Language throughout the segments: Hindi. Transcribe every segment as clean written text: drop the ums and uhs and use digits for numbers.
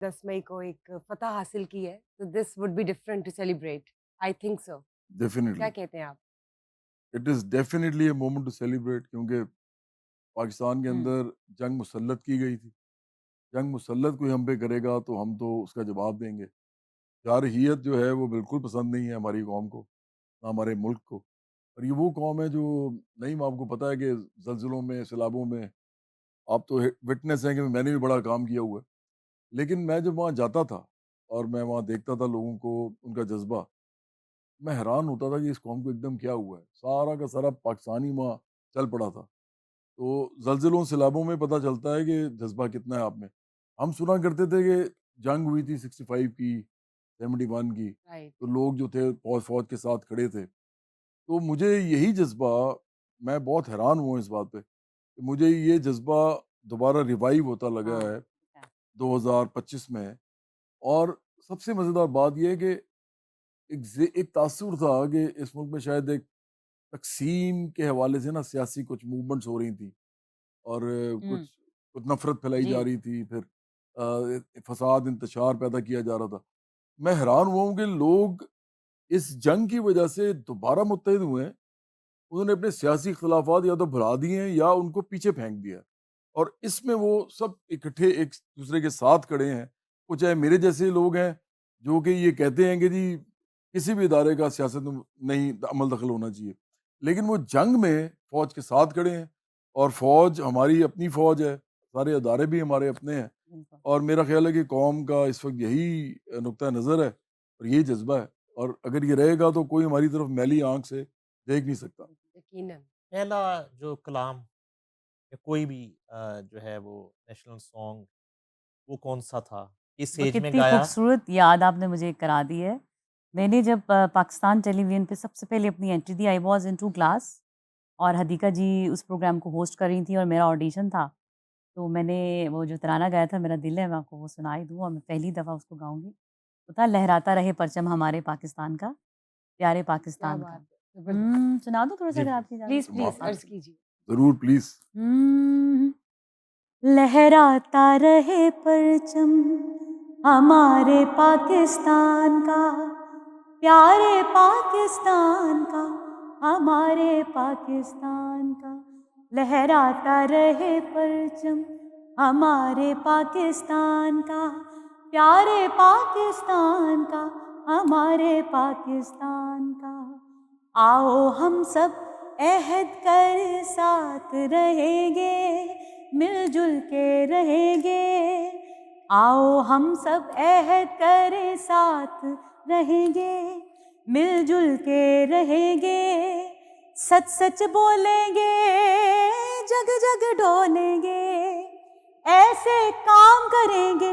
10 मई को एक फ़तह हासिल की है, तो this would be different to celebrate. I think so. क्या डेफिनेटली कहते हैं आप? It is definitely a moment to celebrate क्योंकि पाकिस्तान के हुँ। अंदर जंग मुसल्लत की गई थी। जंग मुसल्लत कोई हम पे करेगा तो हम तो उसका जवाब देंगे। जारहियत जो है वो बिल्कुल पसंद नहीं है हमारी कौम को, ना हमारे मुल्क को। और ये वो कौम है जो नहीं आपको पता है कि ज़लज़लों में, सैलाबों में आप तो विटनेस हैं कि मैंने भी बड़ा काम किया हुआ है। लेकिन मैं जब वहाँ जाता था और मैं वहाँ देखता था लोगों को, उनका जज़्बा, मैं हैरान होता था कि इस कौम को एकदम क्या हुआ है? सारा का सारा पाकिस्तानी वहाँ चल पड़ा था। तो ज़लज़लों, सैलाबों में पता चलता है कि जज़्बा कितना है आप में। हम सुना करते थे कि जंग हुई थी 65 की, 71 की, राइट। तो लोग जो थे फ़ौज के साथ खड़े थे। तो मुझे यही जज़्बा मैं बहुत हैरान हुआ इस बात पे, कि मुझे ये जज़्बा दोबारा रिवाइव होता लगा हाँ। है 2025 में। और सबसे मज़ेदार बात ये है कि एक तासुर था कि इस मुल्क में शायद एक तक़सीम के हवाले से ना सियासी कुछ मूवमेंट्स हो रही थी और कुछ हुँ। कुछ नफ़रत फैलाई जा जी। रही थी, फिर फ़साद, इंतशार पैदा किया जा रहा था। मैं हैरान हुआ हूँ कि लोग इस जंग की वजह से दोबारा मुत्तहिद हुए हैं। उन्होंने अपने सियासी इख्तिलाफ़ात या तो भुला दिए हैं या उनको पीछे फेंक दिया है। और इसमें वो सब इकट्ठे एक दूसरे के साथ खड़े हैं। वो चाहे मेरे जैसे लोग हैं, जो कि ये कहते हैं कि जी किसी भी इदारे का सियासत में नहीं अमल दखल होना चाहिए। लेकिन वो जंग में फ़ौज के साथ खड़े हैं और फ़ौज हमारी अपनी फ़ौज है, सारे इदारे भी हमारे अपने हैं। बिल्कुल। और मेरा ख़्याल है कि कौम का इस वक़्त यही नुक्ता नज़र है और यही जज़्बा है। और अगर ये रहेगा तो कोई हमारी तरफ मैली आँख से देख नहीं सकता। यकीनन। पहला जो कलाम या कोई भी जो है वो नेशनल सॉन्ग वो कौन-सा था? किस वो एज में कितनी गाया? खूबसूरत याद आपने मुझे करा दी है। मैंने जब पाकिस्तान टेलीविज़न पे सबसे पहले अपनी entry the, I was in 2 class और हदीका जी उस प्रोग्राम को होस्ट कर रही थी और मेरा ऑडिशन था। तो मैंने वो जो तराना गाया था, मेरा दिल है मैं आपको वो सुना ही दूँ और मैं पहली दफ़ा उसको गाऊँगी। वो था लहराता रहे परचम हमारे पाकिस्तान का, प्यारे क्या पाकिस्तान का। बात है! ज़बरदस्त। सुना दूँ थोड़ा-सा जी, अगर बिल्कुल। आपकी इजाज़त प्लीज़, हो? माफ़ प्लीज़ हाँ। अर्ज़ कीजिए। कीजिए। ज़रूर प्लीज़। हुँ। लहराता रहे परचम हमारे पाकिस्तान का, प्यारे पाकिस्तान का, हमारे पाकिस्तान का। लहराता रहे परचम हमारे पाकिस्तान का, प्यारे पाकिस्तान का, हमारे पाकिस्तान का। आओ हम सब अहद कर साथ रहेंगे, मिलजुल के रहेंगे। आओ हम सब अहद करें साथ रहेंगे, मिलजुल के रहेंगे। सच सच बोलेंगे, जग जग डोलेंगे। ऐसे काम करेंगे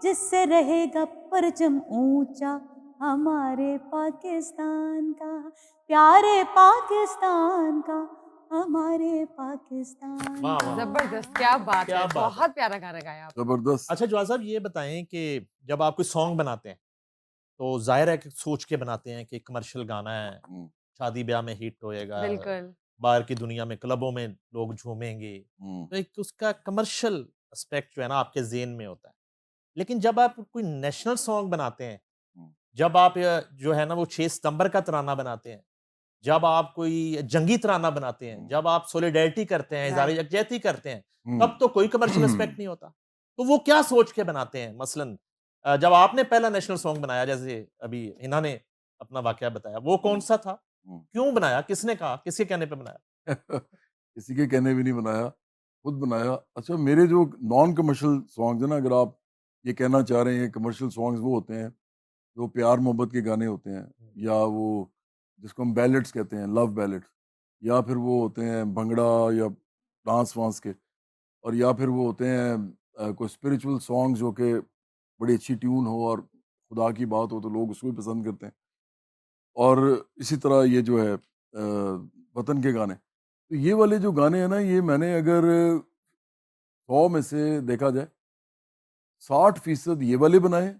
जिससे रहेगा परचम ऊंचा हमारे पाकिस्तान का, प्यारे पाकिस्तान का, हमारे पाकिस्तान वाह, का। वाह, वाह! ज़बरदस्त, क्या बात क्या है! बात है! बहुत प्यारा गाना गाया आपने। ज़बरदस्त। अच्छा जवाद साहब ये बताएँ कि जब आप कोई सॉन्ग बनाते हैं, तो ज़ाहिर है कि सोच के बनाते हैं कि कमर्शियल गाना है, हुँ, शादी-ब्याह में हिट होएगा, बिल्कुल। बाहर की दुनिया में क्लबों में लोग झूमेंगे। हुँ, तो एक उसका कमर्शियल एस्पेक्ट जो है ना आपके ज़हन में होता है। लेकिन जब आप कोई नेशनल सॉन्ग बनाते हैं, हुँ, जब आप जो है ना वो 6 सितंबर का तराना बनाते हैं, जब आप कोई जंगी तराना बनाते हैं, हुँ, जब आप सॉलिडेरिटी करते हैं, इज़हार राइट। यकजहती करते हैं, हुँ। तब तो कोई कमर्शियल एस्पेक्ट नहीं होता। तो वो क्या सोच के बनाते हैं? मसलन जब आपने पहला नेशनल सॉन्ग बनाया जैसे अभी हिना ने अपना वाकया बताया, वो हुँ, कौन-सा था? हुँ। क्यों बनाया? किसने कहा? किसके कहने पे बनाया? किसी के कहने भी नहीं बनाया, खुद बनाया। अच्छा मेरे जो नॉन कमर्शियल सॉन्ग्स हैं ना, अगर आप ये कहना चाह रहे हैं कमर्शियल सॉन्ग्स वो होते हैं, जो प्यार-मोहब्बत के गाने होते हैं हुँ, या वो जिसको हम बैलेड्स कहते हैं, लव बैलेड्स या फिर वो होते हैं भंगड़ा या डांस-वांस के और या फिर वो होते हैं कोई स्पिरिचुअल सॉन्ग्स जो कि बड़ी अच्छी ट्यून हो और खुदा की बात हो तो लोग उसको भी पसंद करते हैं। और इसी तरह ये जो है वतन के गाने। तो ये वाले जो गाने हैं ना ये मैंने अगर 100 में से देखा जाए 60% ये वाले बनाए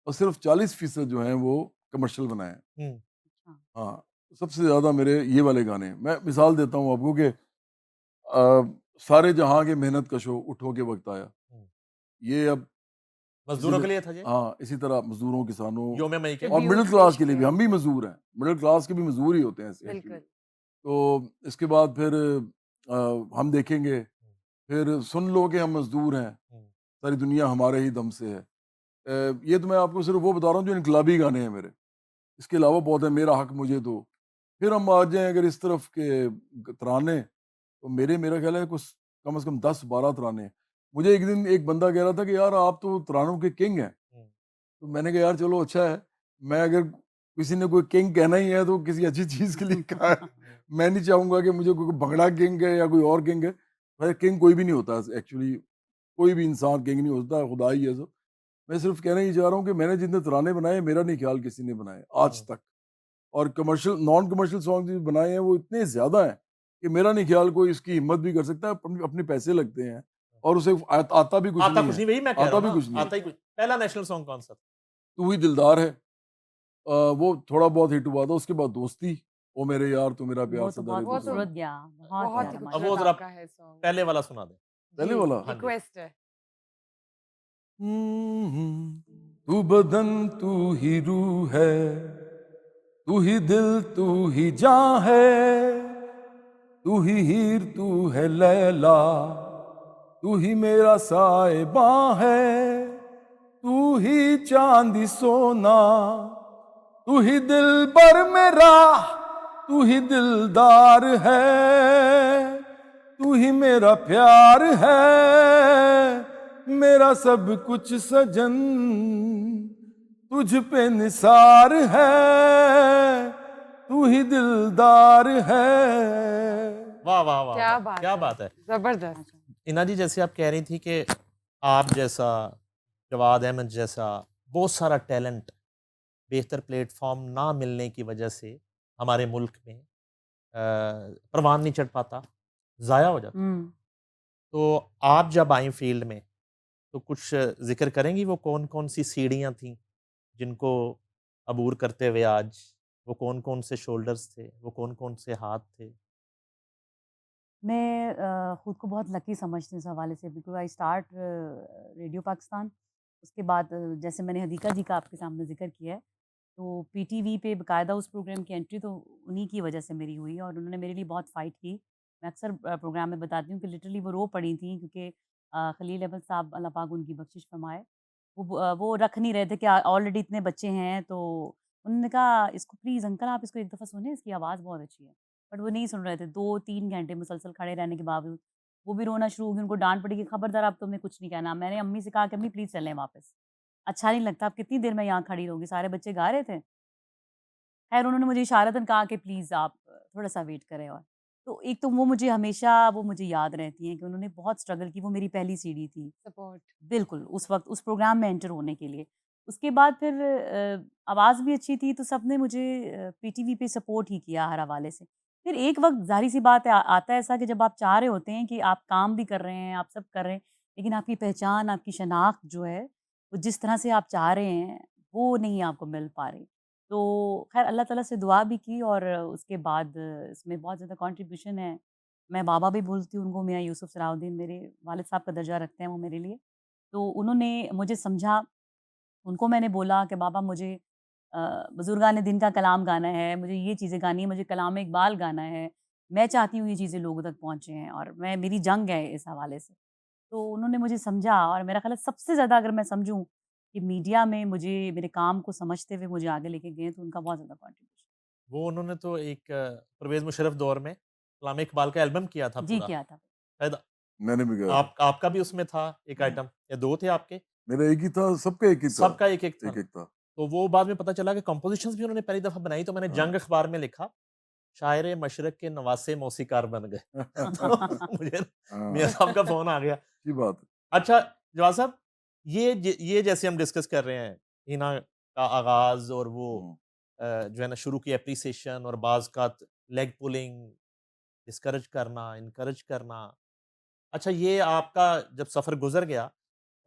और सिर्फ़ 40% जो हैं वो कमर्शियल बनाए हैं। हुँ, अच्छा। हाँ, सबसे ज़्यादा मेरे ये वाले गाने हैं। मैं मिसाल देता हूँ आपको कि सारे जहाँ के मेहनत कशो उठो के वक़्त आया। हुँ, ये अब मजदूरों के लिए था जी हाँ, इसी तरह मजदूरों, किसानों योम मई के और Tribute मिडिल क्लास पेश के लिए भी, किया। हम भी मजदूर हैं, मिडिल क्लास के भी मजदूर ही होते हैं एक्चुअली। बिल्कुल। तो इसके बाद फिर हम देखेंगे, फिर सुन लो कि हम मजदूर हैं, हम्म, सारी दुनिया हमारे ही दम से है। ये तो मैं आपको सिर्फ वो बता रहा हूँ जो इनकलाबी गाने हैं मेरे, इसके अलावा बहुत है, मेरा हक मुझे दो। फिर हम आ जाएं अगर इस तरफ के तराने, तो मेरा ख्याल है कुछ कम से कम 10-12 तराने हैं। मुझे एक दिन एक बंदा कह रहा था कि यार आप तो तरानों के किंग हैं। हम्म, तो मैंने कहा यार चलो अच्छा है, मैं अगर किसी ने कोई किंग कहना ही है तो किसी अच्छी चीज़ के लिए कहा है। मैं नहीं चाहूँगा कि मुझे कोई भंगड़ा किंग है या कोई और किंग है। भाई किंग कोई भी नहीं होता एक्चुअली, कोई भी इंसान किंग नहीं होता, खुदा ही है। मैं सिर्फ कहना ही चाह रहा हूँ कि मैंने जितने तराने बनाए, मेरा नहीं ख्याल किसी ने बनाए आज हम्म, तक। और कमर्शियल नॉन कमर्शियल सॉन्ग जो बनाए हैं वो इतने ज़्यादा हैं कि मेरा नहीं ख्याल कोई इसकी हिम्मत भी कर सकता है। अपने अपने पैसे लगते हैं और उसे आता भी कुछ आता नहीं कुछ है, नहीं, वही मैं कह रहा आता हूँ भी ना, कुछ नहीं आता है। ही कुछ। पहला नेशनल सॉन्ग कौन सा था? तू ही दिलदार है, वो थोड़ा बहुत हिट हुआ था। उसके बाद दोस्ती, ओ मेरे यार तू मेरा प्यार वो तो सदा रे बहुत वो तो गुजरा। खूबसूरत गया, बहुत बहुत ही प्यारा अब खूबसूरत वो माशाल्लाह। जरा आपका है सॉन्ग। पहले वाला सुना दे। पहले जी, वाला हाँ जी रिक्वेस्ट है। तू बदन तू ही रूह है, तू ही दिल तू ही जान है, तू ही हीर तू है लैला, तू ही मेरा साहिबां है, तू ही चांदी सोना, तू ही दिल बर मेरा, तू ही दिलदार है, तू ही मेरा प्यार है, मेरा सब कुछ सजन, तुझ पे निसार है, तू ही दिलदार है। वाह वाह वाह क्या वाह, बात क्या है, बात है। जबरदस्त। इना जी जैसे आप कह रही थी कि आप जैसा, जवाद अहमद जैसा बहुत सारा टैलेंट बेहतर प्लेटफॉर्म ना मिलने की वजह से हमारे मुल्क में परवान नहीं चढ़ पाता, ज़ाया हो जाता। हम्म। तो आप जब आई फील्ड में तो कुछ जिक्र करेंगी वो कौन कौन सी सीढ़ियाँ थीं जिनको अबूर करते हुए आज, वो कौन कौन से शोल्डर्स थे, वो कौन कौन से हाथ थे? मैं खुद को बहुत लकी समझती हूँ इस हवाले से, because I start radio Pakistan. उसके बाद जैसे मैंने हदीका जी का आपके सामने जिक्र किया है, तो पीटीवी पे बकायदा उस प्रोग्राम की एंट्री तो उन्हीं की वजह से मेरी हुई और उन्होंने मेरे लिए बहुत फ़ाइट की। मैं अक्सर प्रोग्राम में बताती हूँ कि लिटरली वो रो पड़ी थी, क्योंकि खलील अहमद साहब अल्लाह पाक उनकी बख्शिश फरमाए, वो रख नहीं रहे थे कि ऑलरेडी इतने बच्चे हैं, तो उन्होंने कहा इसको प्लीज़ अंकल आप इसको एक दफ़ा सुने, इसकी आवाज़ बहुत अच्छी है। बट वो नहीं सुन रहे थे, 2-3 घंटे मुसलसल खड़े रहने के बावजूद। वो भी रोना शुरू हो गई, उनको डाँट पड़ी कि खबरदार अब तुमने कुछ नहीं कहना। मैंने अम्मी से कहा कि अम्मी प्लीज़ चलें वापस। अच्छा नहीं लगता, अब कितनी देर मैं यहाँ खड़ी रहूँगी, सारे बच्चे गा रहे थे। ख़ैर उन्होंने मुझे इशारतन कहा कि प्लीज़ आप थोड़ा-सा वेट करें और। तो एक तो वो मुझे याद रहती हैं कि उन्होंने बहुत स्ट्रगल की, वो मेरी पहली सीढ़ी थी। सपोर्ट। बिल्कुल, उस वक़्त उस प्रोग्राम में एंटर होने के लिए। उसके बाद फिर आवाज़ भी अच्छी थी, तो सबने मुझे पीटीवी पे सपोर्ट ही किया हर हवाले से। फिर एक वक़्त ज़ाहिर-सी बात है, आता है ऐसा कि जब आप चाह रहे होते हैं कि आप काम भी कर रहे हैं, आप सब कर रहे हैं, लेकिन आपकी पहचान, आपकी शनाख्त जो है, वो जिस तरह से आप चाह रहे हैं, वो नहीं आपको मिल पा रही। तो ख़ैर अल्लाह ताला से दुआ भी की और उसके बाद इसमें बहुत ज़्यादा कंट्रीब्यूशन है। मैं बाबा भी बोलती हूँ उनको, मियाँ यूसुफ़ सलाहुद्दीन मेरे वालिद साहब का दर्जा रखते हैं वो मेरे लिए। तो उन्होंने मुझे समझा, उनको मैंने बोला कि बाबा मुझे बुज़ुर्गान दिन का कलाम गाना है, मुझे ये चीज़ें गानी है, मुझे कलाम इकबाल गाना है। मैं चाहती हूँ ये चीज़ें लोगों तक पहुँचे और मेरी जंग है इस हवाले से। तो उन्होंने मुझे समझा और मेरा ख़्याल है सबसे ज़्यादा अगर मैं समझूँ कि मीडिया में मुझे मेरे काम को समझते हुए मुझे आगे लेके गए, तो उनका बहुत ज़्यादा कंट्रीब्यूशन। वो उन्होंने तो एक परवेज़ मुशर्रफ दौर में कलाम इकबाल का एल्बम किया था जी, पूरा। किया था। शायद मैंने भी गाया था। आपका भी उसमें था एक आइटम या 2 थे आपके? मेरा एक ही था, सबका एक ही था। सबका एक-एक था। एक-एक था। तो वो बाद में पता चला कि कंपोज़िशंस भी उन्होंने पहली दफ़ा बनाई, तो मैंने हाँ। जंग अखबार में लिखा, शायर मशरक़ के नवासे मौसीकार बन गए। तो मुझे मियाँ हाँ, साहब का फ़ोन आ गया। अच्छी बात है। अच्छा, जवाद साहब, ये जैसे हम डिस्कस कर रहे हैं, हिना का आगाज़ और वो हुँ। जो है ना शुरू की एप्रिसिएशन और बाज़ का लेग पुलिंग, डिस्करेज करना, इनकरेज करना। अच्छा, ये आपका जब सफ़र गुज़र गया,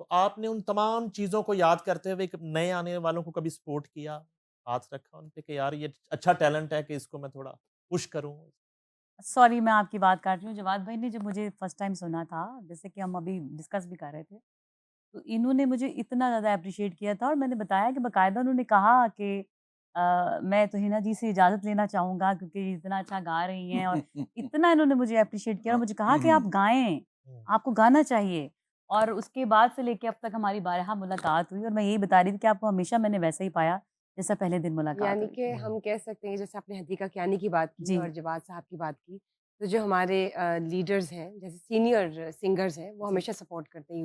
तो आपने उन तमाम चीज़ों को याद करते हुए एक नए आने वालों को कभी सपोर्ट किया, हाथ रखा उन पे कि यार ये अच्छा टैलेंट है कि इसको मैं थोड़ा पुश करूँ? सॉरी मैं आपकी बात काट रही हूँ। जवाद भाई ने जब मुझे फर्स्ट टाइम सुना था, जैसे कि हम अभी डिस्कस भी कर रहे थे, तो इन्होंने मुझे इतना ज़्यादा एप्रिशिएट किया था और मैंने बताया कि बाकायदा उन्होंने कहा कि मैं तो हिना जी से इजाज़त लेना चाहूँगा क्योंकि इतना अच्छा गा रही हैं और इतना इन्होंने मुझे एप्रिशिएट किया और हाँ, मुझे कहा कि आप गाएँ, हुँ। आपको गाना चाहिए। और उसके बाद से लेके अब तक हमारी बारहा मुलाकात हुई और मैं यही बता रही थी कि आपको हमेशा मैंने वैसा ही पाया, जैसा पहले दिन मुलाकात यानी हुई। कि हुँ। हम कह सकते हैं जैसे आपने हदीका कियानी की बात की जी। और जवाद साहब की बात की, तो जो हमारे लीडर्स हैं, जैसे सीनियर सिंगर्स हैं, वो जी। हमेशा सपोर्ट करते हैं